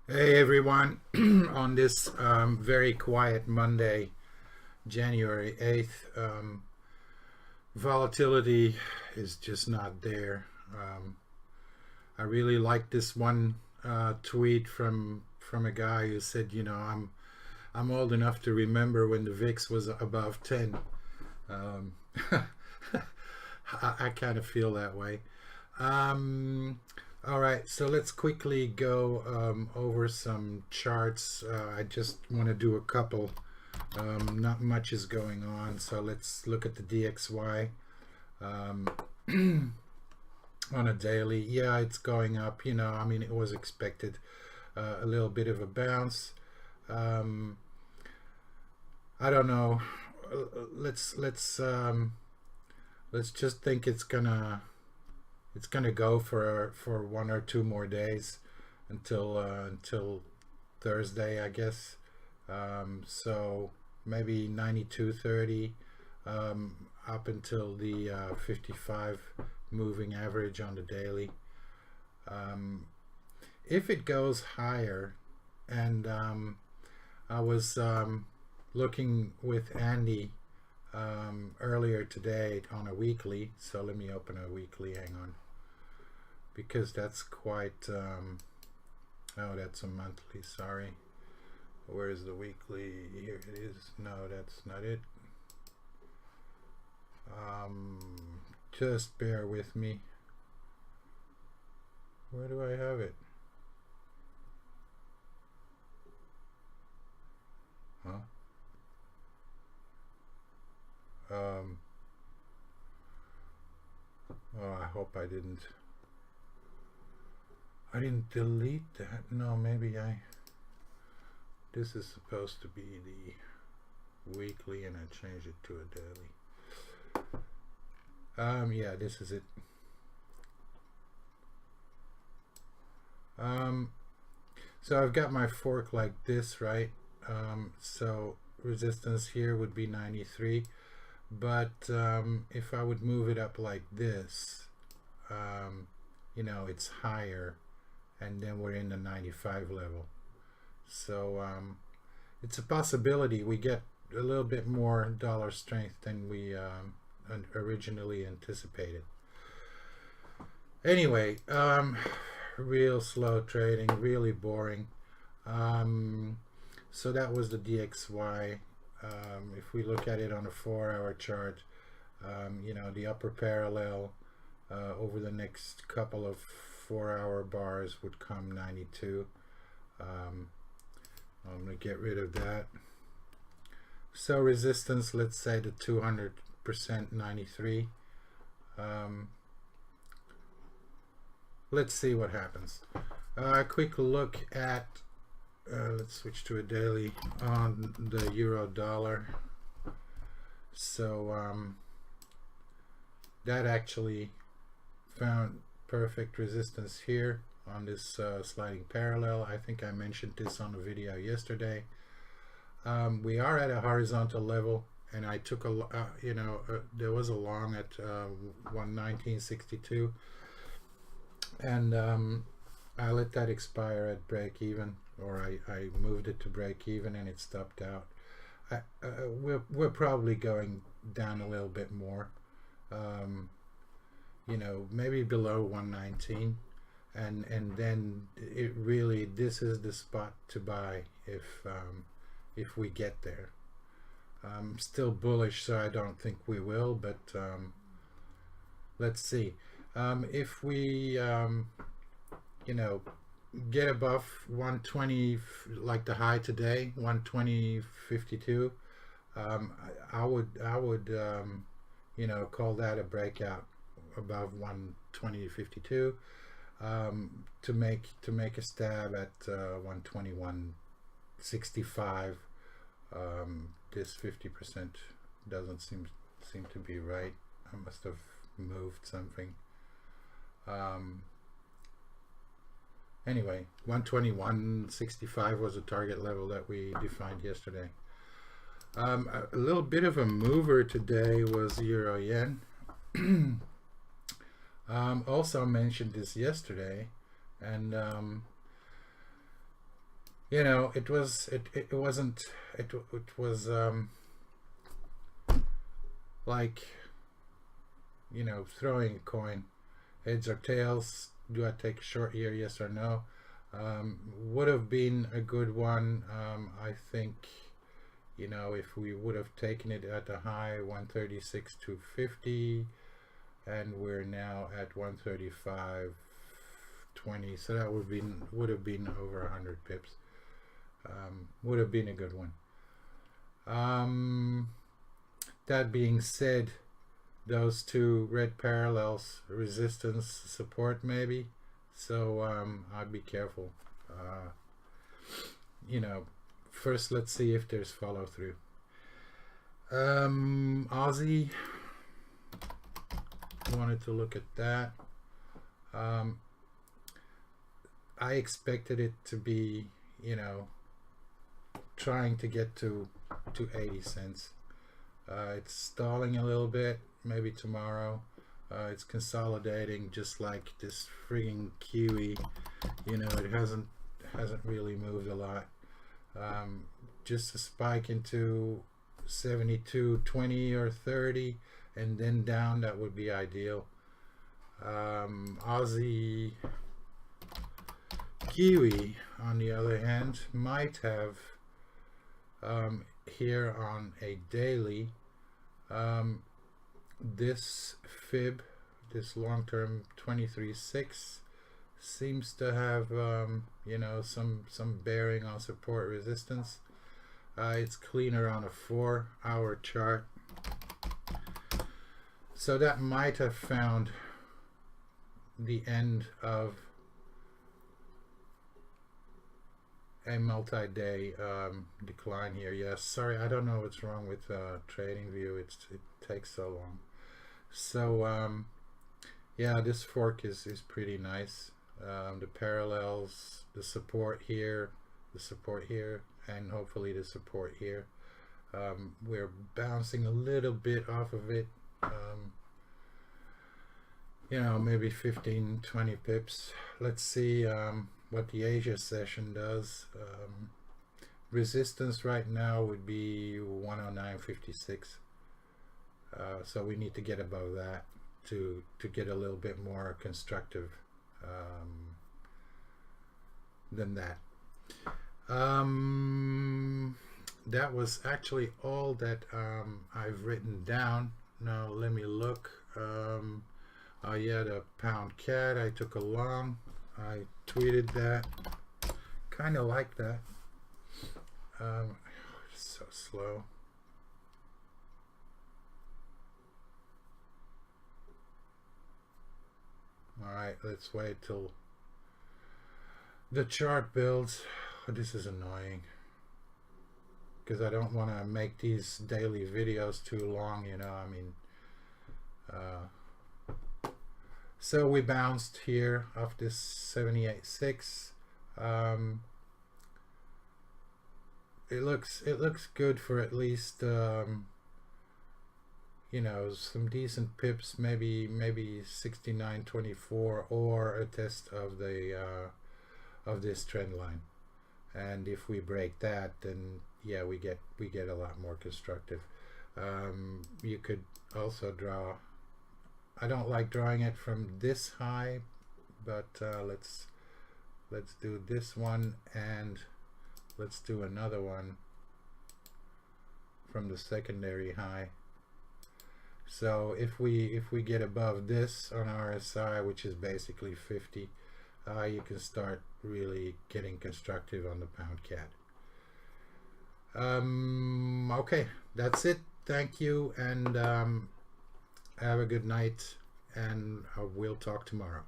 Hey everyone, on this very quiet Monday, January 8th, volatility is just not there. Um, I really like this one tweet from a guy who said, I'm old enough to remember when the VIX was above 10. Um, I kind of feel that way. Um, all right, so let's quickly go over some charts. I just want to do a couple. Not much is going on, so let's look at the DXY um, on a daily. Yeah, it's going up. I mean, it was expected. A little bit of a bounce. Um, I don't know. Let's just think it's gonna go for 1 or 2 more days until Thursday, I guess. So maybe 92.30 up until the 55 moving average on the daily. If it goes higher, and I was looking with Andy earlier today on a weekly, so let me open a weekly, hang on, because that's quite oh, that's a monthly, sorry. Where's the weekly? Here it is. No, that's not it. Just bear with me. Where do I have it? Huh? Um, oh, I hope I didn't delete that. No, maybe this is supposed to be the weekly and I changed it to a daily. Yeah, this is it. So I've got my fork like this, right? So resistance here would be 93, but if I would move it up like this, it's higher, and then we're in the 95 level. So it's a possibility we get a little bit more dollar strength than we originally anticipated. Anyway, real slow trading, really boring. So that was the DXY. If we look at it on a 4-hour chart, the upper parallel over the next couple of 4-hour bars would come 92. I'm going to get rid of that. So resistance, let's say the 200% 93. Let's see what happens. A quick look at, let's switch to a daily on the euro dollar. So that actually found perfect resistance here on this sliding parallel. I think I mentioned this on a video yesterday. We are at a horizontal level, and I took there was a long at 119.62, and I let that expire at break even, or I moved it to break even, and it stopped out. We're probably going down a little bit more, maybe below 119, and then it really, this is the spot to buy if we get there. I'm still bullish, so I don't think we will, but let's see. If we get above 120, like the high today, 120.52, I would call that a breakout above 120.52, to make a stab at 121.65. This 50% doesn't seem to be right. I must have moved something. Anyway, 121.65 was a target level that we defined yesterday. A little bit of a mover today was euro yen. Also mentioned this yesterday, and You know, it wasn't it was like, you know, throwing a coin, heads or tails. Do I take a short here, yes or no? Would have been a good one. I think, you know, if we would have taken it at a high 136.250, and we're now at 135.20, so that would have been over 100 pips. Would have been a good one. That being said, those two red parallels, resistance, support maybe, so I'd be careful. You know, first let's see if there's follow through. Aussie, wanted to look at that. I expected it to be, you know, trying to get to 80 cents. It's stalling a little bit. Maybe tomorrow. It's consolidating just like this frigging Kiwi. You know, it hasn't really moved a lot. Just a spike into 72.20 or 30 and then down, that would be ideal. Aussie Kiwi, on the other hand, might have here on a daily, this fib, this long-term 23.6 seems to have you know, some bearing on support resistance. It's cleaner on a 4-hour chart, so that might have found the end of a multi-day decline here. Yes, sorry, I don't know what's wrong with TradingView. It takes so long. So yeah, this fork is pretty nice. The parallels, the support here, and hopefully the support here. We're bouncing a little bit off of it. You know, maybe 15-20 pips. Let's see what the Asia session does. Resistance right now would be 109.56. So we need to get above that to get a little bit more constructive than that. That was actually all that I've written down. Now let me look. Oh yeah, the pound cat I took along. I tweeted that. Kind of like that. So slow. Alright, let's wait till the chart builds. Oh, this is annoying, because I don't want to make these daily videos too long, you know. I mean, so we bounced here off this 78.6. It looks good for at least you know, some decent pips, maybe 69.24, or a test of the of this trend line. And if we break that, then yeah, we get a lot more constructive. You could also draw. I don't like drawing it from this high, but let's do this one, and let's do another one from the secondary high. So if we get above this on RSI, which is basically 50, you can start really getting constructive on the pound cat. Okay, that's it. Thank you, and have a good night, and we'll talk tomorrow.